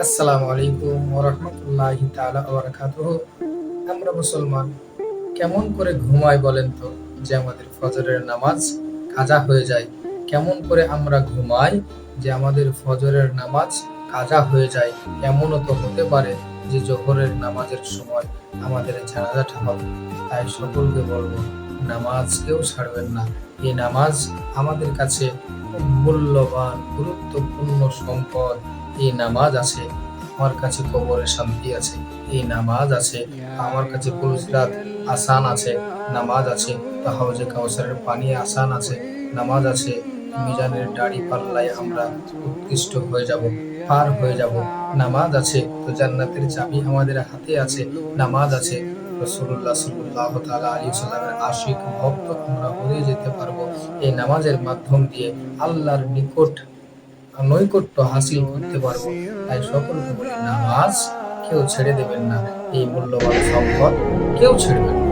আসসালামু আলাইকুম ওয়া রাহমাতুল্লাহি তাআলা ওয়া বারাকাতুহু। আমরা মুসলমান কেমন করে ঘুমাই বলেন তো যে আমাদের ফজরের নামাজ কাজা হয়ে যায়? কেমন করে আমরা ঘুমাই যে আমাদের ফজরের নামাজ কাজা হয়ে যায়? এমনও তো হতে পারে যে জোহরের নামাজের সময় আমাদের জানাজাটা হবে। তাই সকলকে বলবো নামাজ কেউ ছাড়বেন না। এই নামাজ আমাদের কাছে খুব মূল্যবান, গুরুত্বপূর্ণ সম্পদ। এই নামাজ আছে, আমার কাছে কবরে শান্তি আছে। এই নামাজ আছে, আমার কাছে পুলসিরাত আসান আছে। নামাজ আছে, তো হাউজে কাউসারের পানি আসান আছে। নামাজ আছে, মিজানের দাড়ি পাল্লায় আমরা উৎকৃষ্ট হয়ে যাব, পার হয়ে যাব। নামাজ আছে, তো জান্নাতের চাবি আমাদের হাতে আছে। নামাজ আছে, রাসূলুল্লাহ সাল্লাল্লাহু তাআলা আলাইহি ওয়াসাল্লামের আশিক ভক্ত আমরা হয়ে যেতে পারবো। এই নামাজের মাধ্যম দিয়ে আল্লাহর নৈকট্য হাসিল করতে পারবো। তাই সকলকে বলি নামাজ কেউ ছেড়ে দেবেন না। এই মূল্যবান সম্পদ কেউ ছেড়বেন না।